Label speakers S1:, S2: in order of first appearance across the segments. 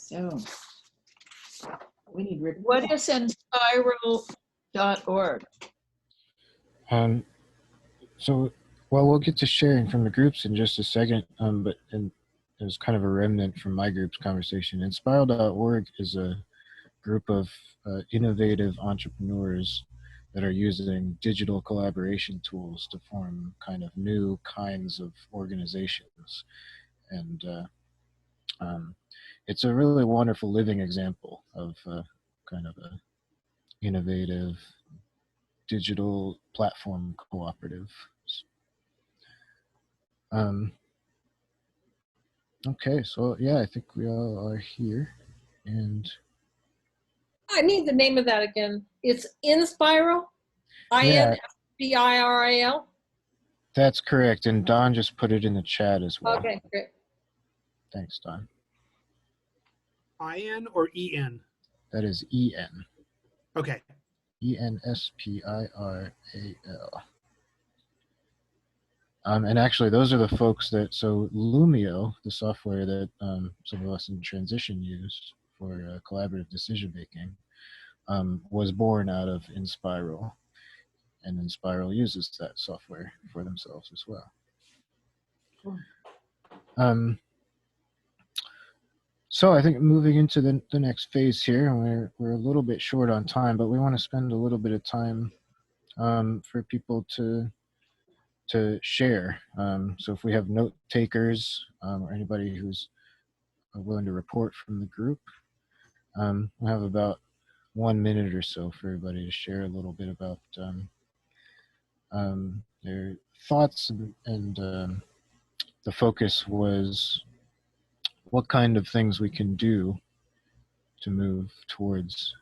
S1: So we need
S2: What is inspiral.org?
S3: So, well, we'll get to sharing from the groups in just a second, but it was kind of a remnant from my group's conversation. Inspiral.org is a group of innovative entrepreneurs that are using digital collaboration tools to form kind of new kinds of organizations. And it's a really wonderful living example of kind of a innovative digital platform cooperative. Okay, so yeah, I think we all are here, and
S2: I need the name of that again. It's Inspiral?
S3: yeah,
S2: INSPIRAL?
S3: that's correct. And Don just put it in the chat as well.
S2: Okay, great.
S3: Thanks, Don.
S4: I-N or E-N?
S3: That is E-N.
S4: Okay.
S3: ENSPIRAL. And actually, those are the folks that, so Lumio, the software that some of us in transition use for collaborative decision making, was born out of Inspiral. And Inspiral uses that software for themselves as well. So I think moving into the next phase here, and we're a little bit short on time, but we want to spend a little bit of time for people to share. So if we have note takers or anybody who's willing to report from the group, we'll have about 1 minute or so for everybody to share a little bit about their thoughts, and the focus was what kind of things we can do to move towards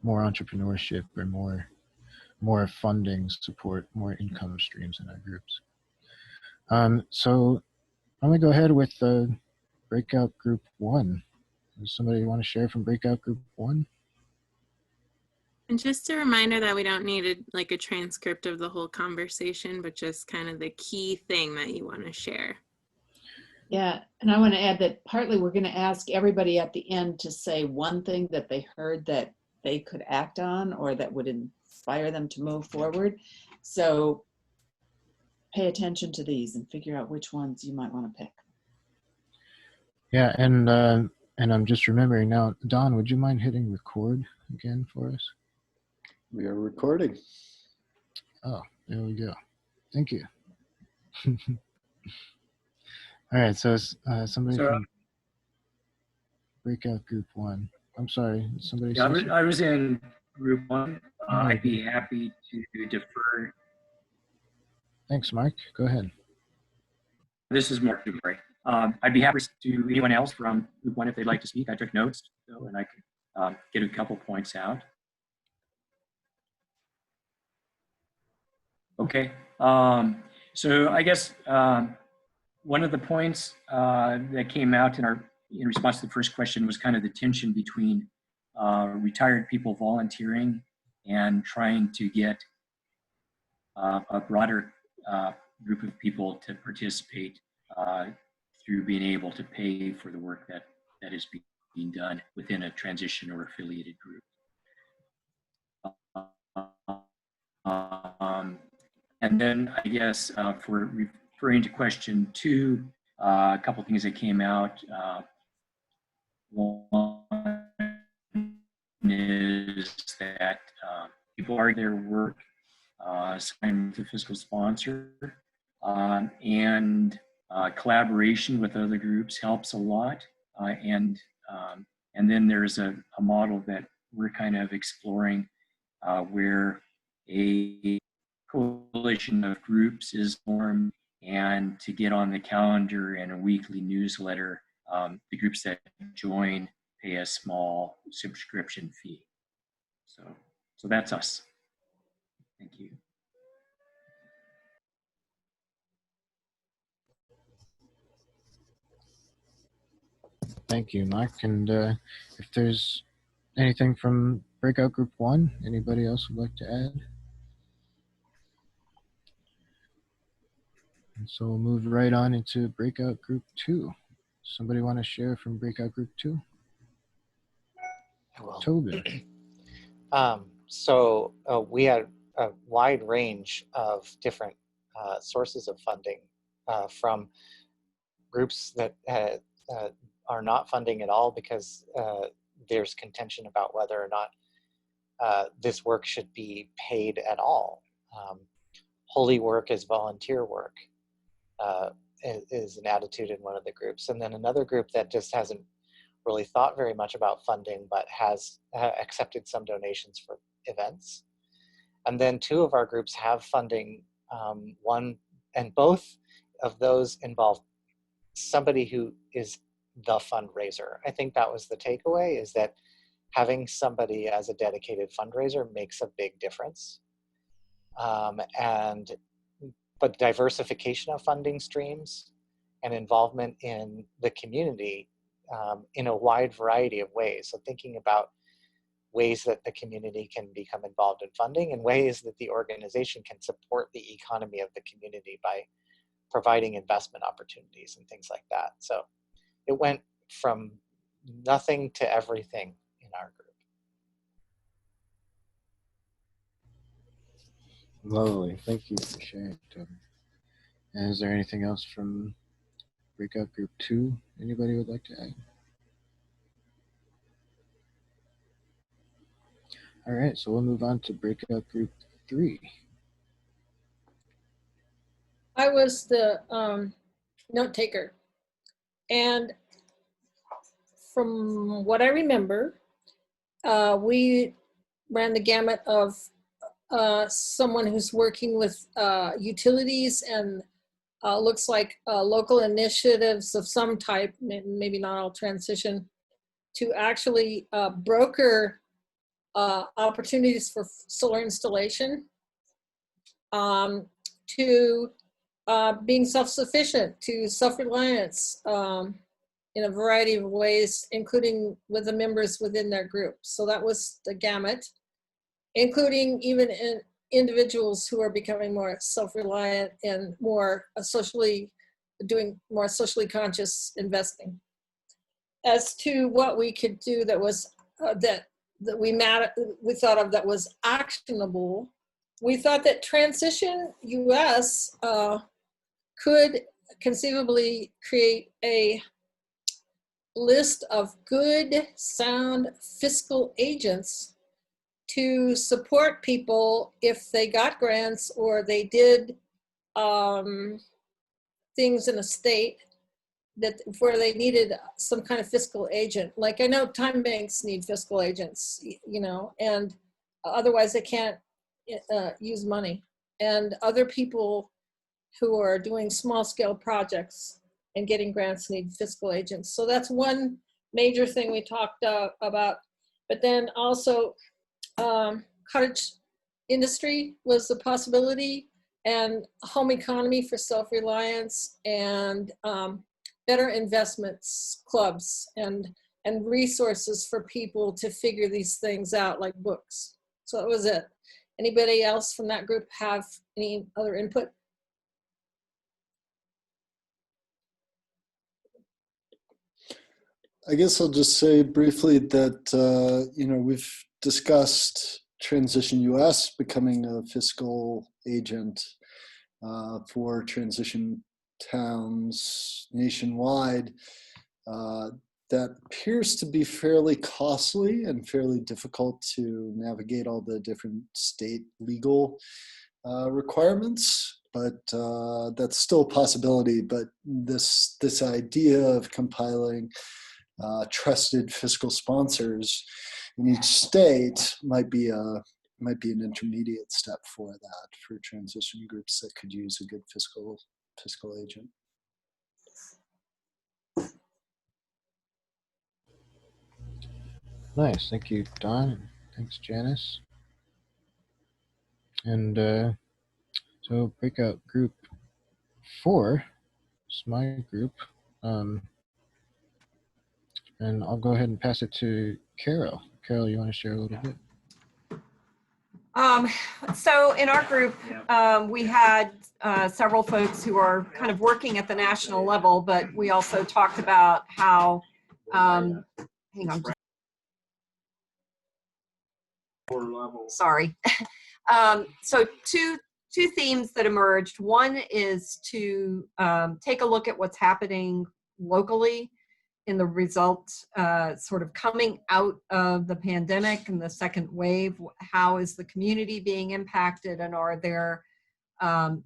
S3: more entrepreneurship or more funding support, more income streams in our groups. So I'm gonna go ahead with Breakout Group 1. Does somebody want to share from Breakout Group 1?
S5: And just a reminder that we don't need like a transcript of the whole conversation, but just kind of the key thing that you want to share.
S1: Yeah, and I want to add that partly we're going to ask everybody at the end to say one thing that they heard that they could act on or that would inspire them to move forward. So pay attention to these and figure out which ones you might want to pick.
S3: Yeah, and I'm just remembering now, Don, would you mind hitting record again for us?
S6: We are recording.
S3: Oh, there we go. Thank you. All right, so somebody from Breakout Group 1. I'm sorry, somebody.
S7: Yeah, I was in Group 1. I'd be happy to defer.
S3: Thanks, Mark. Go ahead.
S7: This is Mark Dupree. I'd be happy to anyone else from Group 1 if they'd like to speak. I took notes, so, and I could get a couple points out. Okay, so I guess one of the points that came out in response to the first question was kind of the tension between retired people volunteering and trying to get a broader group of people to participate through being able to pay for the work that is being done within a transition or affiliated group. And then I guess for referring to question 2, a couple things that came out. One is that people are their work signed with the fiscal sponsor, and collaboration with other groups helps a lot. And then there's a model that we're kind of exploring where a coalition of groups is formed, and to get on the calendar and a weekly newsletter, the groups that join pay a small subscription fee. So that's us. Thank you.
S3: Thank you, Mark. And if there's anything from Breakout Group 1, anybody else would like to add? And so we'll move right on into Breakout Group 2. Somebody want to share from Breakout Group 2?
S8: Well,
S3: Tobin.
S8: We had a wide range of different sources of funding from groups that are not funding at all because there's contention about whether or not this work should be paid at all. Holy work is volunteer work is an attitude in one of the groups. And then another group that just hasn't really thought very much about funding, but has accepted some donations for events. And then two of our groups have funding, one, and both of those involve somebody who is the fundraiser. I think that was the takeaway, is that having somebody as a dedicated fundraiser makes a big difference. But diversification of funding streams and involvement in the community in a wide variety of ways. So thinking about ways that the community can become involved in funding and ways that the organization can support the economy of the community by providing investment opportunities and things like that. So it went from nothing to everything in our group.
S3: Lovely. Thank you for sharing, Tobin. And is there anything else from Breakout Group 2 anybody would like to add? All right, so we'll move on to Breakout Group 3.
S2: I was the note taker. And from what I remember, we ran the gamut of someone who's working with utilities and looks like local initiatives of some type, maybe not all transition, to actually broker opportunities for solar installation, to being self-sufficient, to self-reliance in a variety of ways, including with the members within their group. So that was the gamut, including even in individuals who are becoming more self-reliant and more doing more socially conscious investing. As to what we could do that was that we thought of that was actionable, we thought that Transition US could conceivably create a list of good, sound fiscal agents to support people if they got grants or they did things in a state that where they needed some kind of fiscal agent. Like I know time banks need fiscal agents, you know, and otherwise they can't use money. And other people who are doing small scale projects and getting grants need fiscal agents. So that's one major thing we talked about. But then also cottage industry was a possibility, and home economy for self-reliance, and better investments clubs and resources for people to figure these things out, like books. So that was it. Anybody else from that group have any other input?
S6: I guess I'll just say briefly that, we've discussed Transition US becoming a fiscal agent for transition towns nationwide. That appears to be fairly costly and fairly difficult to navigate all the different state legal requirements, but that's still a possibility. But this idea of compiling trusted fiscal sponsors in each state might be an intermediate step for that, for transition groups that could use a good fiscal agent.
S3: Nice, thank you, Don. Thanks, Janice. And so Breakout Group 4 is my group. And I'll go ahead and pass it to Carol. Carol, you want to share a little bit?
S9: So in our group, we had several folks who are kind of working at the national level, but we also talked about how, hang on. Sorry. So two themes that emerged. One is to take a look at what's happening locally in the results, sort of coming out of the pandemic and the second wave. How is the community being impacted, and are there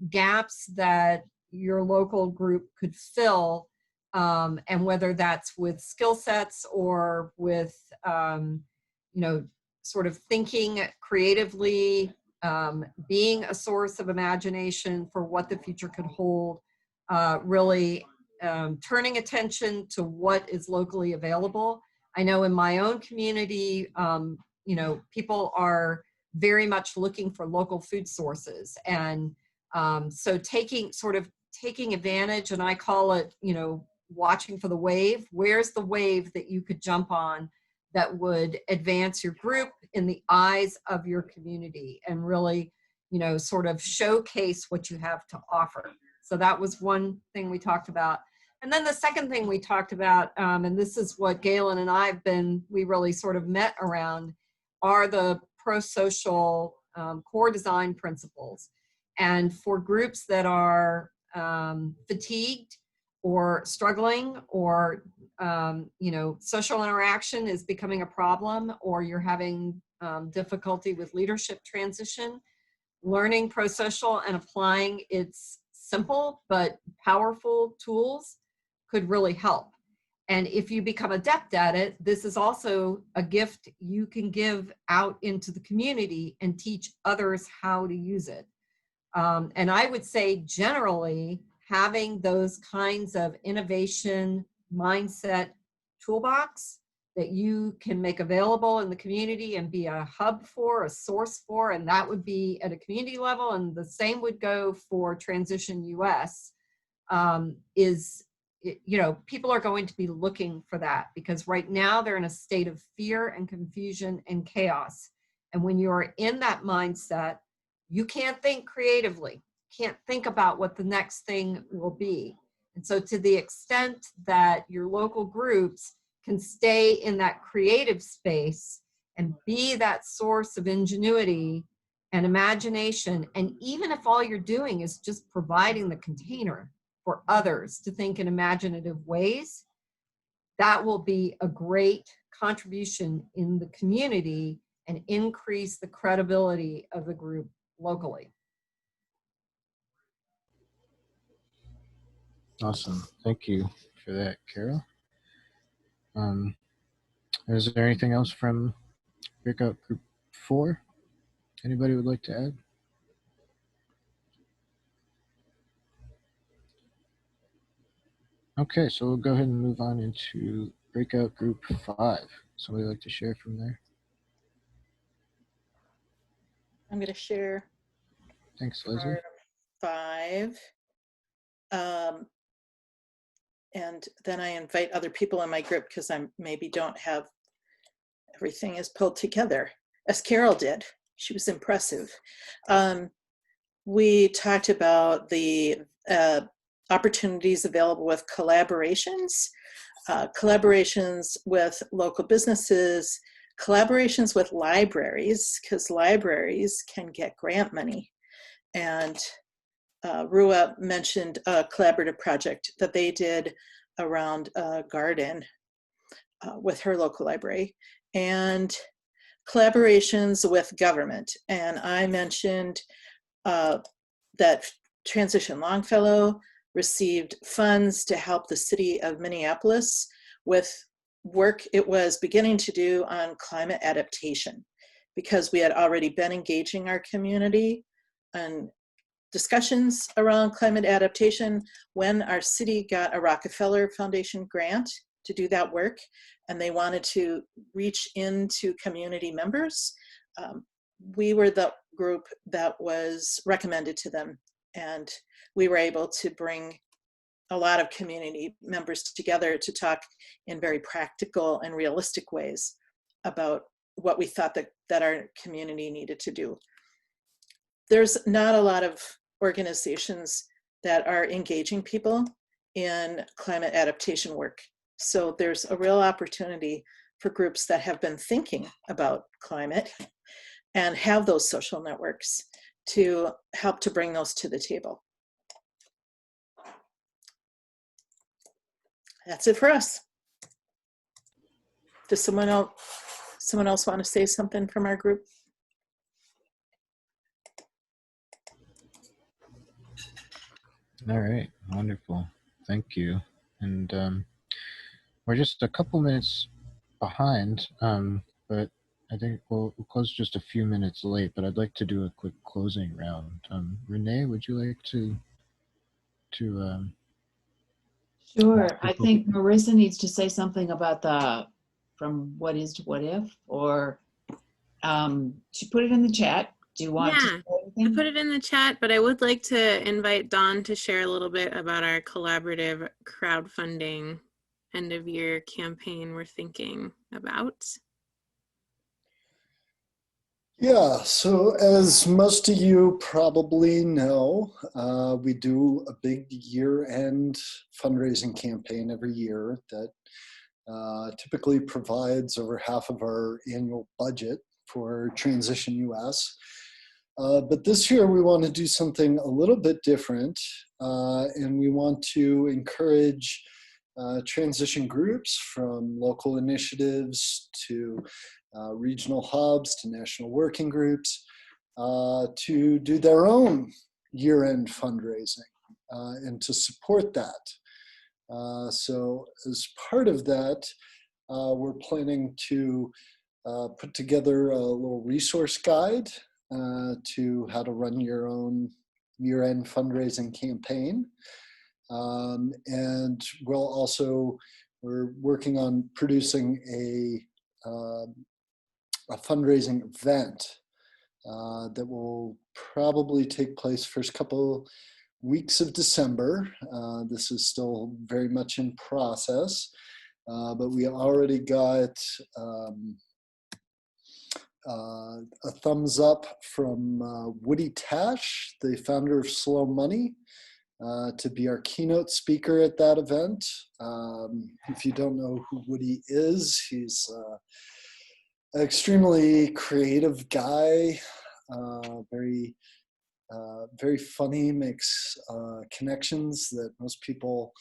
S9: gaps that your local group could fill, and whether that's with skill sets or with, you know, sort of thinking creatively, being a source of imagination for what the future could hold, really turning attention to what is locally available. I know in my own community, you know, people are very much looking for local food sources. And so taking advantage, and I call it, you know, watching for the wave. Where's the wave that you could jump on that would advance your group in the eyes of your community and really, you know, sort of showcase what you have to offer. So that was one thing we talked about. And then the second thing we talked about, and this is what Galen and I we really sort of met around, are the pro-social core design principles. And for groups that are fatigued or struggling, or you know, social interaction is becoming a problem, or you're having difficulty with leadership transition, learning pro-social and applying its simple but powerful tools could really help. And if you become adept at it, this is also a gift you can give out into the community and teach others how to use it. And I would say generally having those kinds of innovation mindset toolbox that you can make available in the community and be a hub for, a source for, and that would be at a community level, and the same would go for Transition US, is, you know, people are going to be looking for that, because right now they're in a state of fear and confusion and chaos. And when you're in that mindset, you can't think creatively, can't think about what the next thing will be. And so to the extent that your local groups can stay in that creative space and be that source of ingenuity and imagination, and even if all you're doing is just providing the container for others to think in imaginative ways, that will be a great contribution in the community and increase the credibility of the group locally.
S3: Awesome. Thank you for that, Carol. Is there anything else from Breakout Group 4? Anybody would like to add? Okay, so we'll go ahead and move on into Breakout Group 5. Somebody like to share from there?
S10: I'm going to share.
S3: Thanks, Leslie.
S10: Part of 5. And then I invite other people in my group, because I maybe don't have everything is pulled together, as Carol did. She was impressive. We talked about the opportunities available with collaborations, collaborations with local businesses, collaborations with libraries, because libraries can get grant money. And Rua mentioned a collaborative project that they did around a garden with her local library, and collaborations with government. And I mentioned that Transition Longfellow received funds to help the city of Minneapolis with work it was beginning to do on climate adaptation, because we had already been engaging our community on discussions around climate adaptation when our city got a Rockefeller Foundation grant to do that work, and they wanted to reach into community members. We were the group that was recommended to them, and we were able to bring a lot of community members together to talk in very practical and realistic ways about what we thought that our community needed to do. there's not a lot of organizations that are engaging people in climate adaptation work. So there's a real opportunity for groups that have been thinking about climate and have those social networks to help to bring those to the table. That's it for us. Does someone else want to say something from our group?
S3: All right, wonderful. Thank you. And we're just a couple minutes behind, but I think we'll close just a few minutes late, but I'd like to do a quick closing round. Renee, would you like to
S1: Sure. I think Marissa needs to say something about the from what is to what if, or she put it in the chat. Do you want to
S5: Yeah,
S1: say
S5: I
S1: anything?
S5: put it in the chat, but I would like to invite Dawn to share a little bit about our collaborative crowdfunding end of year campaign we're thinking about.
S6: Yeah, so as most of you probably know, we do a big year-end fundraising campaign every year that typically provides over half of our annual budget for Transition US. But this year we want to do something a little bit different, and we want to encourage transition groups from local initiatives to regional hubs to national working groups to do their own year-end fundraising and to support that. So as part of that, we're planning to put together a little resource guide to how to run your own year-end fundraising campaign. And we're working on producing a fundraising event that will probably take place first couple weeks of December. This is still very much in process, but we already got a thumbs up from Woody Tash, the founder of Slow Money, to be our keynote speaker at that event. If you don't know who Woody is, he's an extremely creative guy, very funny, makes connections that most people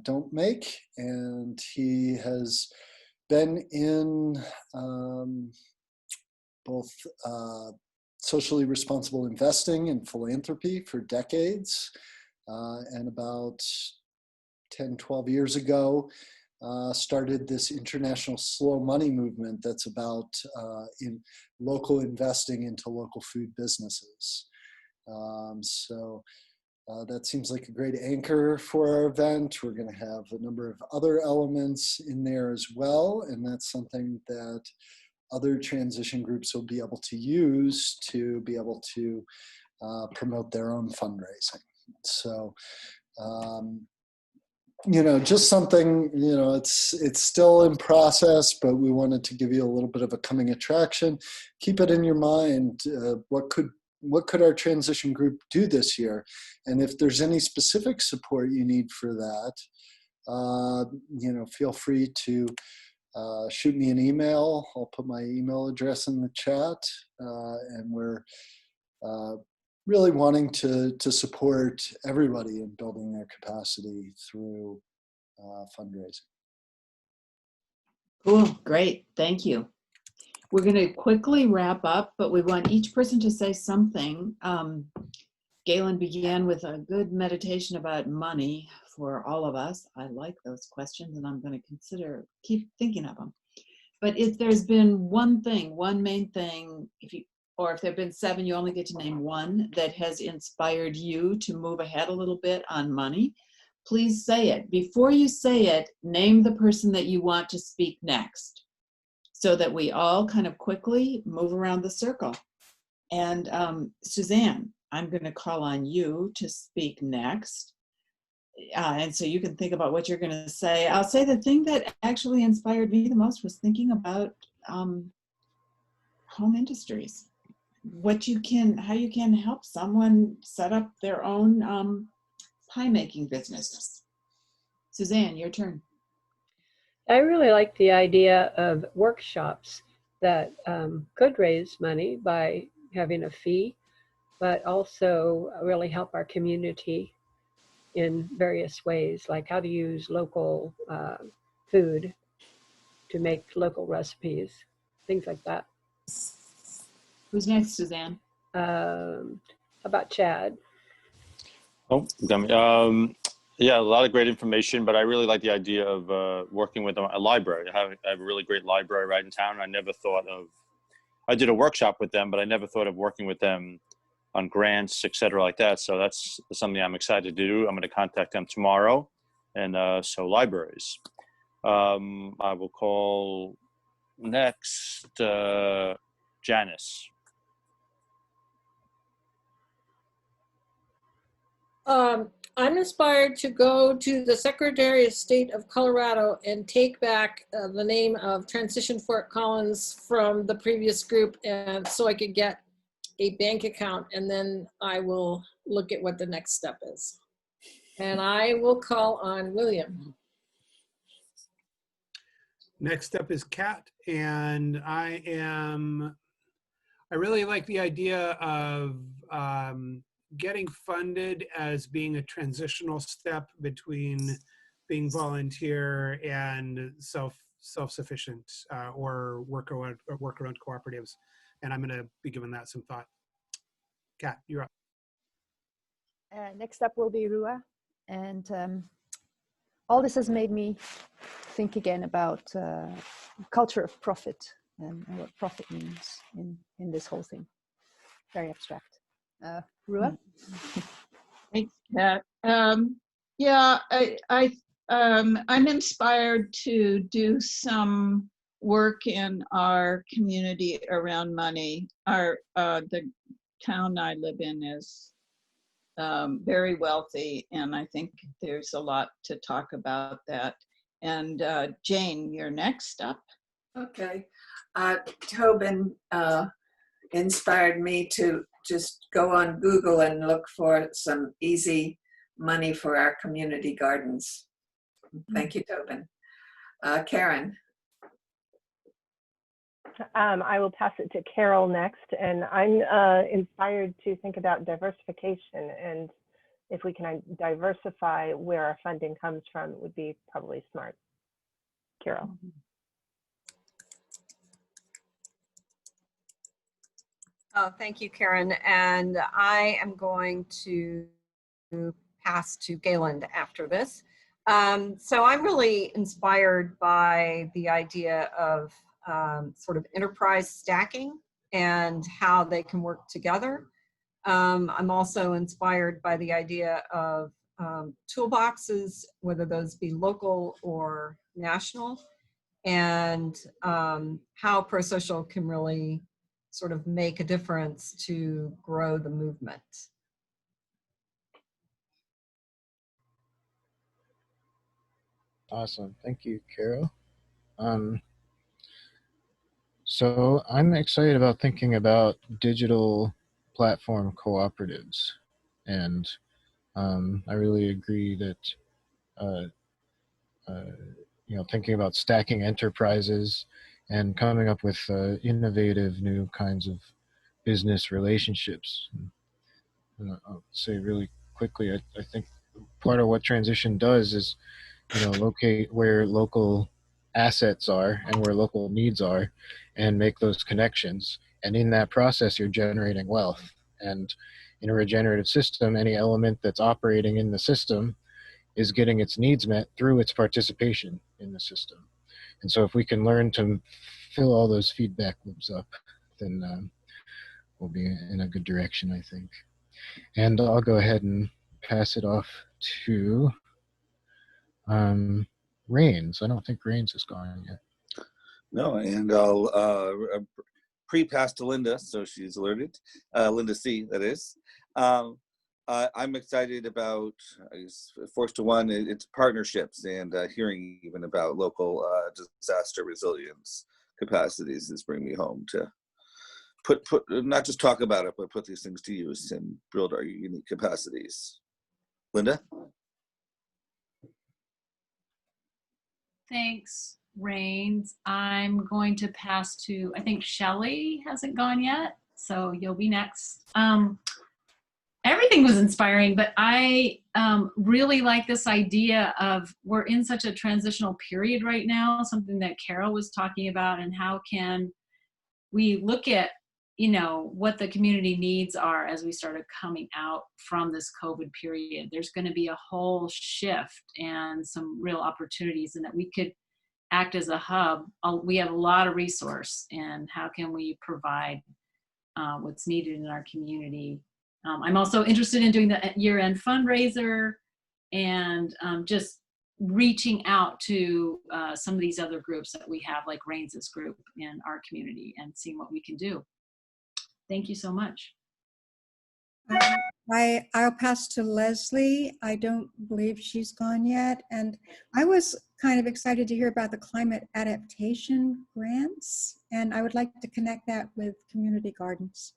S6: don't make, and he has been in both socially responsible investing and philanthropy for decades, and about 10, 12 years ago, started this international slow money movement that's about in local investing into local food businesses. So that seems like a great anchor for our event. We're going to have a number of other elements in there as well, and that's something that other transition groups will be able to use to be able to promote their own fundraising. So, just something, it's still in process, but we wanted to give you a little bit of a coming attraction. Keep it in your mind. What could our transition group do this year? And if there's any specific support you need for that, feel free to shoot me an email. I'll put my email address in the chat, and we're really wanting to support everybody in building their capacity through fundraising.
S1: Cool, great, thank you. We're going to quickly wrap up, but we want each person to say something. Galen began with a good meditation about money for all of us. I like those questions, and I'm going to keep thinking of them. But if there's been one main thing, if there have been 7, you only get to name one that has inspired you to move ahead a little bit on money, please say it. Before you say it, name the person that you want to speak next, so that we all kind of quickly move around the circle. And Suzanne, I'm going to call on you to speak next. And so you can think about what you're going to say. I'll say the thing that actually inspired me the most was thinking about home industries. how you can help someone set up their own pie making business. Suzanne, your turn.
S11: I really like the idea of workshops that could raise money by having a fee, but also really help our community in various ways, like how to use local food to make local recipes, things like that.
S1: Who's next, Suzanne?
S11: How about Chad?
S12: Oh, got me. Yeah, a lot of great information, but I really like the idea of working with a library. I have a really great library right in town. I did a workshop with them, but I never thought of working with them on grants, et cetera, like that. So that's something I'm excited to do. I'm going to contact them tomorrow. And so libraries. I will call next Janice.
S2: I'm inspired to go to the Secretary of State of Colorado and take back the name of Transition Fort Collins from the previous group, and so I could get a bank account, and then I will look at what the next step is. And I will call on William.
S4: Next up is Kat, and I really like the idea of getting funded as being a transitional step between being volunteer and self-sufficient or work around cooperatives. And I'm going to be giving that some thought. Kat, you're up.
S13: Next up will be Rua. And all this has made me think again about culture of profit and what profit means in this whole thing. Very abstract. Rua?
S14: Thanks, Kat. Yeah, I'm inspired to do some work in our community around money. The town I live in is very wealthy, and I think there's a lot to talk about that. And Jane, you're next up.
S15: Okay. Tobin inspired me to just go on Google and look for some easy money for our community gardens. Thank you, Tobin. Karen.
S16: I will pass it to Carol next, and I'm inspired to think about diversification, and if we can diversify where our funding comes from, it would be probably smart. Carol.
S9: Oh, thank you, Karen. And I am going to pass to Gayland after this. So I'm really inspired by the idea of sort of enterprise stacking and how they can work together. I'm also inspired by the idea of toolboxes, whether those be local or national, and how pro-social can really sort of make a difference to grow the movement.
S3: Awesome. Thank you, Carol. So I'm excited about thinking about digital platform cooperatives. And I really agree that, thinking about stacking enterprises and coming up with innovative new kinds of business relationships. And I'll say really quickly, I think part of what transition does is, locate where local assets are and where local needs are and make those connections. And in that process, you're generating wealth. And in a regenerative system, any element that's operating in the system is getting its needs met through its participation in the system. And so if we can learn to fill all those feedback loops up, then we'll be in a good direction, I think. And I'll go ahead and pass it off to Rains. I don't think Rains is gone yet.
S17: No, and I'll pre-pass to Linda, so she's alerted. Linda C, that is. I'm excited about, forced to one, it's partnerships and hearing even about local disaster resilience capacities is bringing me home to not just talk about it, but put these things to use and build our unique capacities. Linda?
S18: Thanks, Rains. I'm going to pass to, I think Shelley hasn't gone yet, so you'll be next. Everything was inspiring, but I really like this idea of we're in such a transitional period right now, something that Carol was talking about, and how can we look at, you know, what the community needs are as we started coming out from this COVID period. There's going to be a whole shift and some real opportunities, and that we could act as a hub. We have a lot of resource, and how can we provide what's needed in our community. I'm also interested in doing the year-end fundraiser and just reaching out to some of these other groups that we have, like Rains's group in our community, and seeing what we can do. Thank you so much.
S19: I'll pass to Leslie. I don't believe she's gone yet. And I was kind of excited to hear about the climate adaptation grants, and I would like to connect that with community gardens.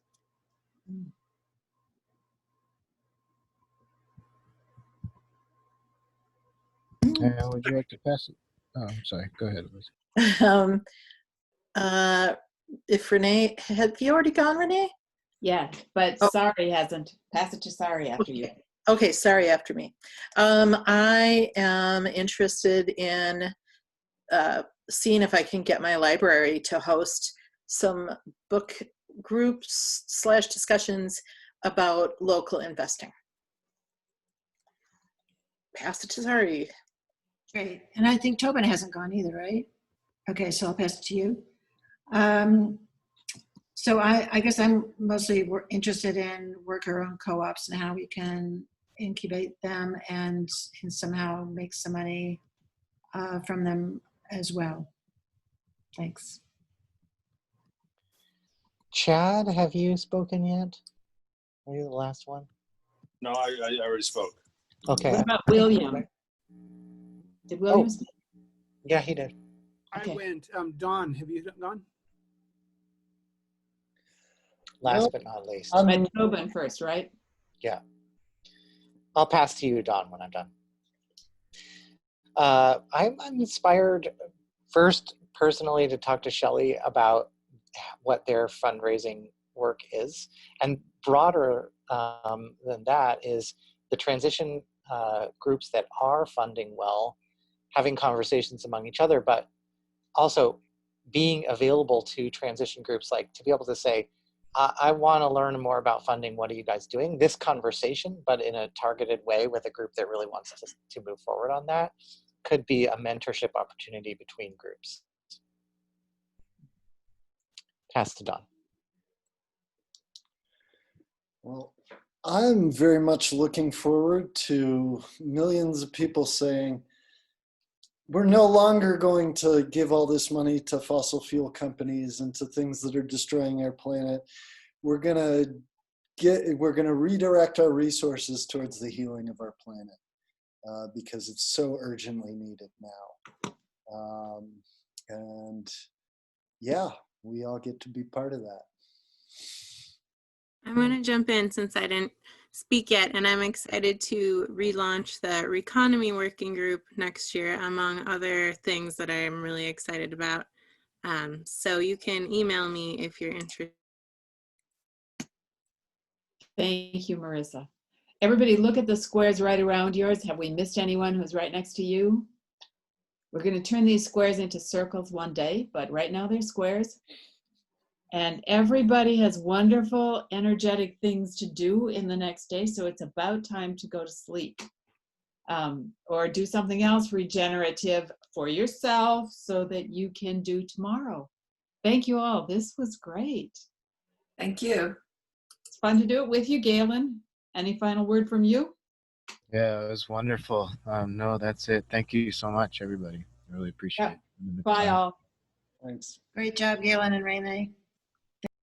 S3: Would you like to pass it? Oh, I'm sorry. Go ahead, Elizabeth.
S10: If Renee, have you already gone, Renee?
S1: Yeah, but Sari hasn't. Pass it to Sari after you.
S10: Okay, Sari after me. I am interested in seeing if I can get my library to host some book groups / discussions about local investing. Pass it to Sari.
S20: Great. And I think Tobin hasn't gone either, right? Okay, so I'll pass it to you. So I guess I'm mostly interested in worker-owned co-ops and how we can incubate them and somehow make some money from them as well. Thanks.
S8: Chad, have you spoken yet? Are you the last one?
S12: No, I already spoke.
S8: Okay.
S1: What about William? Did William speak?
S8: Yeah, he did.
S4: I went. Dawn, have you gone?
S8: Last but not least.
S1: But Tobin first, right?
S8: Yeah. I'll pass to you, Dawn, when I'm done. I'm inspired first personally to talk to Shelley about what their fundraising work is. And broader than that is the transition groups that are funding well, having conversations among each other, but also being available to transition groups, like to be able to say, I want to learn more about funding. What are you guys doing? This conversation, but in a targeted way with a group that really wants to move forward on that, could be a mentorship opportunity between groups. Pass to Don.
S6: Well, I'm very much looking forward to millions of people saying, we're no longer going to give all this money to fossil fuel companies and to things that are destroying our planet. We're gonna redirect our resources towards the healing of our planet because it's so urgently needed now. And yeah, we all get to be part of that.
S5: I want to jump in since I didn't speak yet, and I'm excited to relaunch the REconomy working group next year, among other things that I'm really excited about. So you can email me if you're interested.
S1: Thank you, Marissa. Everybody look at the squares right around yours. Have we missed anyone who's right next to you? We're going to turn these squares into circles one day, but right now they're squares. And everybody has wonderful, energetic things to do in the next day, so it's about time to go to sleep. Or do something else regenerative for yourself so that you can do tomorrow. Thank you all. This was great.
S15: Thank you.
S1: It's fun to do it with you, Galen. Any final word from you?
S3: Yeah, it was wonderful. No, that's it. Thank you so much, everybody. I really appreciate it.
S1: Bye, all.
S6: Thanks.
S20: Great job, Galen and Renee.